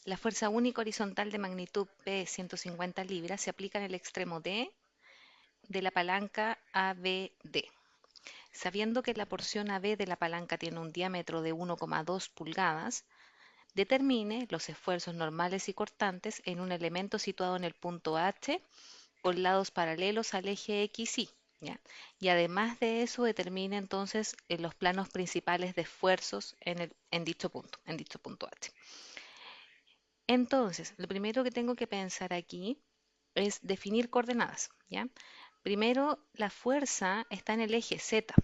La fuerza única horizontal de magnitud P 150 libras se aplica en el extremo D de la palanca ABD. Sabiendo que la porción AB de la palanca tiene un diámetro de 1,2 pulgadas, determine los esfuerzos normales y cortantes en un elemento situado en el punto H con lados paralelos al eje X, Y, ¿ya? Y además de eso, determine entonces los planos principales de esfuerzos en dicho punto H. Entonces, lo primero que tengo que pensar aquí es definir coordenadas, ¿ya? Primero, la fuerza está en el eje Z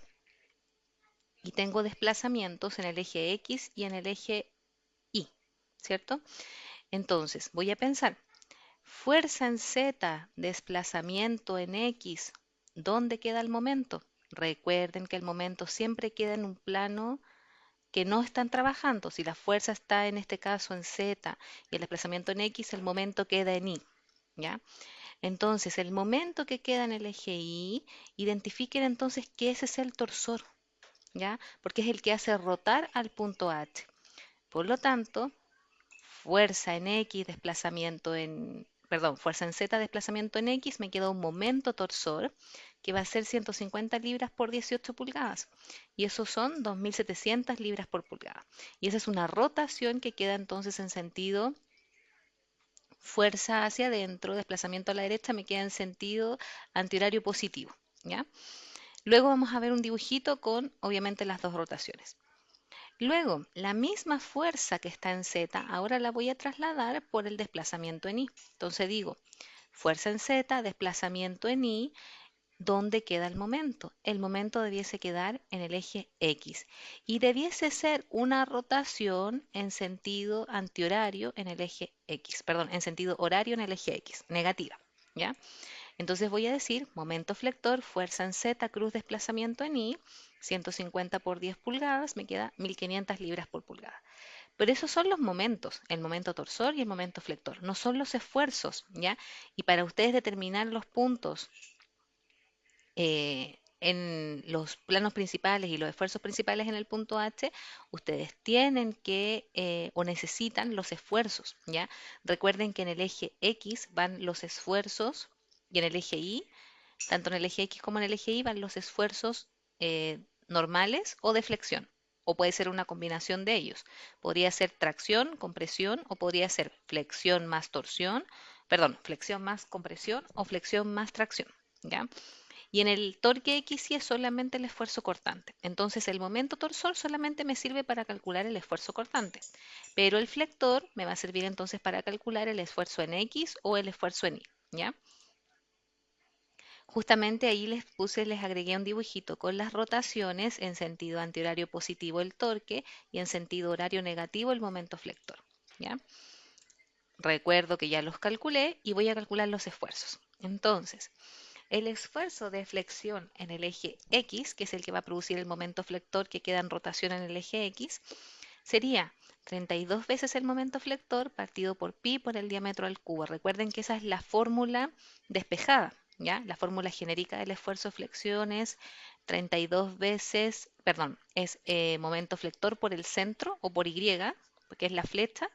y tengo desplazamientos en el eje X y en el eje Y, ¿cierto? Entonces, voy a pensar, fuerza en Z, desplazamiento en X, ¿dónde queda el momento? Recuerden que el momento siempre queda en un plano que no están trabajando. Si la fuerza está en este caso en Z y el desplazamiento en X, el momento queda en Y, ¿ya? Entonces, el momento que queda en el eje Y, identifiquen entonces que ese es el torsor, ¿ya? Porque es el que hace rotar al punto H. Por lo tanto, fuerza en X, fuerza en Z, desplazamiento en X, me queda un momento torsor que va a ser 150 libras por 18 pulgadas. Y eso son 2.700 libras por pulgada. Y esa es una rotación que queda entonces en sentido fuerza hacia adentro, desplazamiento a la derecha, me queda en sentido antihorario positivo, ¿ya? Luego vamos a ver un dibujito con, obviamente, las dos rotaciones. Luego, la misma fuerza que está en Z, ahora la voy a trasladar por el desplazamiento en Y. Entonces digo, fuerza en Z, desplazamiento en Y, ¿dónde queda el momento? El momento debiese quedar en el eje X y debiese ser una rotación en sentido antihorario en el eje X, perdón, en sentido horario en el eje X, negativa, ¿ya? Entonces voy a decir momento flector, fuerza en Z, cruz desplazamiento en Y, 150 por 10 pulgadas, me queda 1500 libras por pulgada. Pero esos son los momentos, el momento torsor y el momento flector, no son los esfuerzos, ¿ya? Y para ustedes determinar los puntos en los planos principales y los esfuerzos principales en el punto H, ustedes tienen que o necesitan los esfuerzos, ¿ya? Recuerden que en el eje X van los esfuerzos y en el eje Y, tanto en el eje X como en el eje Y van los esfuerzos normales o de flexión, o puede ser una combinación de ellos. Podría ser tracción, compresión, o podría ser flexión más torsión, perdón, flexión más compresión o flexión más tracción, ¿ya? Y en el torque X y es solamente el esfuerzo cortante. Entonces el momento torsor solamente me sirve para calcular el esfuerzo cortante. Pero el flector me va a servir entonces para calcular el esfuerzo en X o el esfuerzo en Y. ¿Ya? Justamente ahí les agregué un dibujito con las rotaciones en sentido antihorario positivo el torque y en sentido horario negativo el momento flector. ¿Ya? Recuerdo que ya los calculé y voy a calcular los esfuerzos. Entonces, el esfuerzo de flexión en el eje X, que es el que va a producir el momento flector que queda en rotación en el eje X, sería 32 veces el momento flector partido por pi por el diámetro al cubo. Recuerden que esa es la fórmula despejada, ¿ya? La fórmula genérica del esfuerzo de flexión es 32 veces, perdón, es momento flector por el centro o por Y, que es la flecha,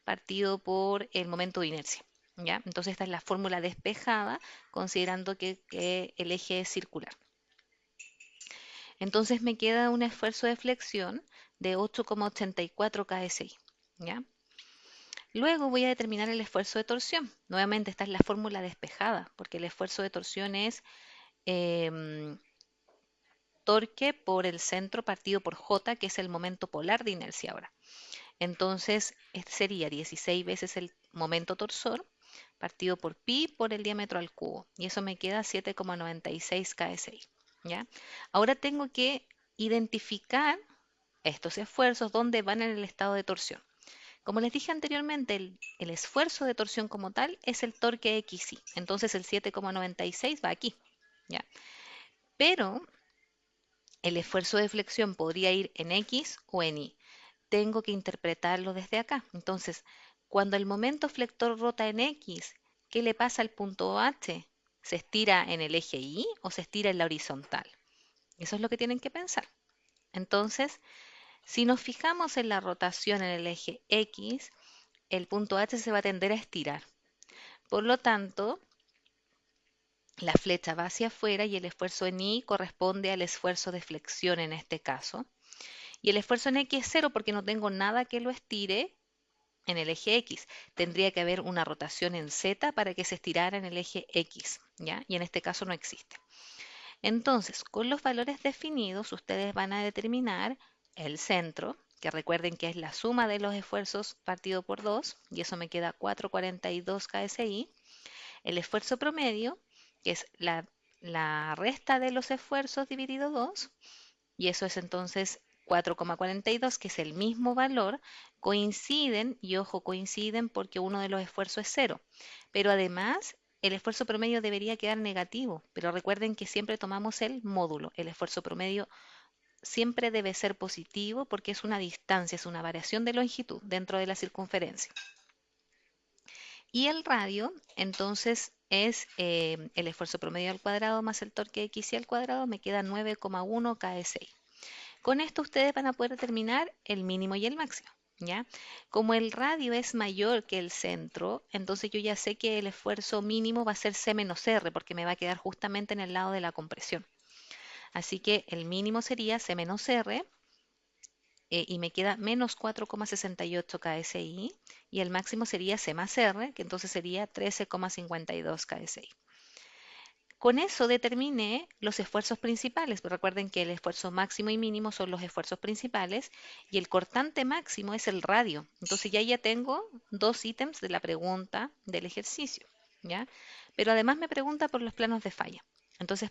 partido por el momento de inercia. ¿Ya? Entonces esta es la fórmula despejada, considerando que el eje es circular. Entonces me queda un esfuerzo de flexión de 8,84 kSI. ¿Ya? Luego voy a determinar el esfuerzo de torsión. Nuevamente esta es la fórmula despejada, porque el esfuerzo de torsión es em, torque por el centro partido por J, que es el momento polar de inercia ahora. Entonces, este sería 16 veces el momento torsor partido por pi por el diámetro al cubo. Y eso me queda 7,96 kSI. ¿Ya? Ahora tengo que identificar estos esfuerzos donde van en el estado de torsión. Como les dije anteriormente, el esfuerzo de torsión como tal es el torque XY. Entonces el 7,96 va aquí. ¿Ya? Pero el esfuerzo de flexión podría ir en X o en Y. Tengo que interpretarlo desde acá. Entonces, cuando el momento flector rota en X, ¿qué le pasa al punto H? ¿Se estira en el eje Y o se estira en la horizontal? Eso es lo que tienen que pensar. Entonces, si nos fijamos en la rotación en el eje X, el punto H se va a tender a estirar. Por lo tanto, la flecha va hacia afuera y el esfuerzo en Y corresponde al esfuerzo de flexión en este caso. Y el esfuerzo en X es cero porque no tengo nada que lo estire en el eje X. Tendría que haber una rotación en Z para que se estirara en el eje X, ¿ya? Y en este caso no existe. Entonces, con los valores definidos, ustedes van a determinar el centro, que recuerden que es la suma de los esfuerzos partido por 2, y eso me queda 4,42 KSI. El esfuerzo promedio, que es la resta de los esfuerzos dividido 2, y eso es entonces 4,42, que es el mismo valor. Coinciden, y ojo, coinciden porque uno de los esfuerzos es cero, pero además el esfuerzo promedio debería quedar negativo, pero recuerden que siempre tomamos el módulo. El esfuerzo promedio siempre debe ser positivo porque es una distancia, es una variación de longitud dentro de la circunferencia. Y el radio, entonces, es el esfuerzo promedio al cuadrado más el torque X al cuadrado, me queda 9,1 KSI. Con esto ustedes van a poder determinar el mínimo y el máximo, ¿ya? Como el radio es mayor que el centro, entonces yo ya sé que el esfuerzo mínimo va a ser C menos R, porque me va a quedar justamente en el lado de la compresión. Así que el mínimo sería C menos R, y me queda menos 4,68 KSI, y el máximo sería C más R, que entonces sería 13,52 KSI. Con eso determiné los esfuerzos principales, pero recuerden que el esfuerzo máximo y mínimo son los esfuerzos principales y el cortante máximo es el radio. Entonces ya tengo dos ítems de la pregunta del ejercicio, ¿ya? Pero además me pregunta por los planos de falla. Entonces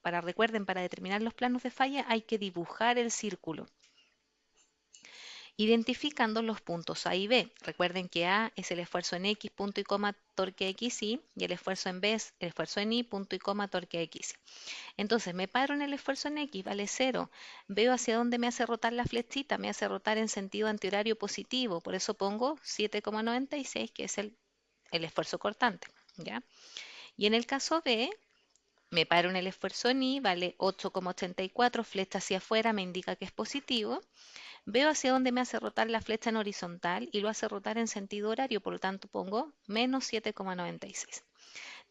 recuerden, para determinar los planos de falla hay que dibujar el círculo, identificando los puntos A y B. Recuerden que A es el esfuerzo en X, punto y coma, torque XY, y el esfuerzo en B es el esfuerzo en Y, punto y coma, torque XY. Entonces me paro en el esfuerzo en X, vale 0. Veo hacia dónde me hace rotar la flechita, me hace rotar en sentido antihorario positivo, por eso pongo 7,96, que es el esfuerzo cortante, ¿ya? Y en el caso B, me paro en el esfuerzo en Y, vale 8,84, flecha hacia afuera me indica que es positivo. Veo hacia dónde me hace rotar la flecha en horizontal y lo hace rotar en sentido horario, por lo tanto pongo menos 7,96.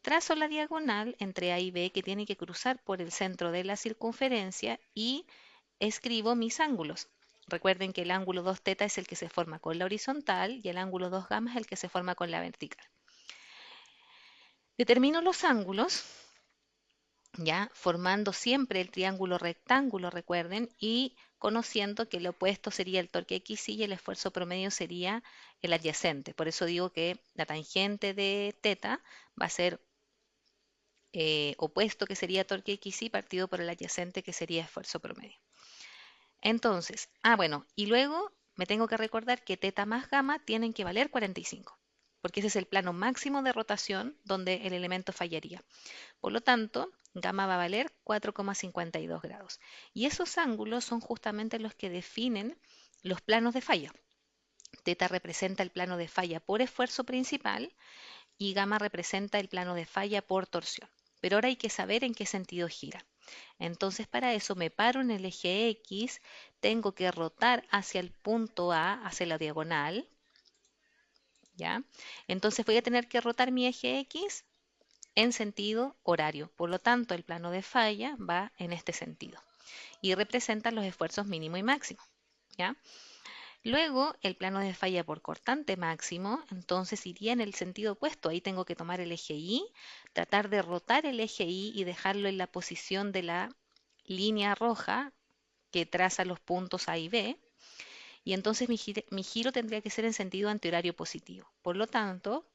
Trazo la diagonal entre A y B que tiene que cruzar por el centro de la circunferencia y escribo mis ángulos. Recuerden que el ángulo 2 teta es el que se forma con la horizontal y el ángulo 2 gamma es el que se forma con la vertical. Determino los ángulos, ya formando siempre el triángulo rectángulo, recuerden, y conociendo que el opuesto sería el torque XY y el esfuerzo promedio sería el adyacente. Por eso digo que la tangente de teta va a ser opuesto, que sería torque XY, partido por el adyacente, que sería esfuerzo promedio. Entonces, bueno, y luego me tengo que recordar que teta más gamma tienen que valer 45, porque ese es el plano máximo de rotación donde el elemento fallaría. Por lo tanto, gamma va a valer 4,52 grados. Y esos ángulos son justamente los que definen los planos de falla. Teta representa el plano de falla por esfuerzo principal y gamma representa el plano de falla por torsión. Pero ahora hay que saber en qué sentido gira. Entonces, para eso me paro en el eje X, tengo que rotar hacia el punto A, hacia la diagonal, ¿ya? Entonces voy a tener que rotar mi eje X en sentido horario. Por lo tanto, el plano de falla va en este sentido y representa los esfuerzos mínimo y máximo, ¿ya? Luego, el plano de falla por cortante máximo, entonces iría en el sentido opuesto. Ahí tengo que tomar el eje Y, tratar de rotar el eje Y y dejarlo en la posición de la línea roja que traza los puntos A y B. Y entonces mi giro tendría que ser en sentido antihorario positivo. Por lo tanto,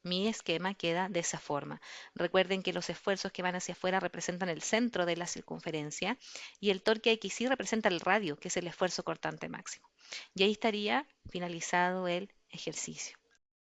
mi esquema queda de esa forma. Recuerden que los esfuerzos que van hacia afuera representan el centro de la circunferencia y el torque XY representa el radio, que es el esfuerzo cortante máximo. Y ahí estaría finalizado el ejercicio.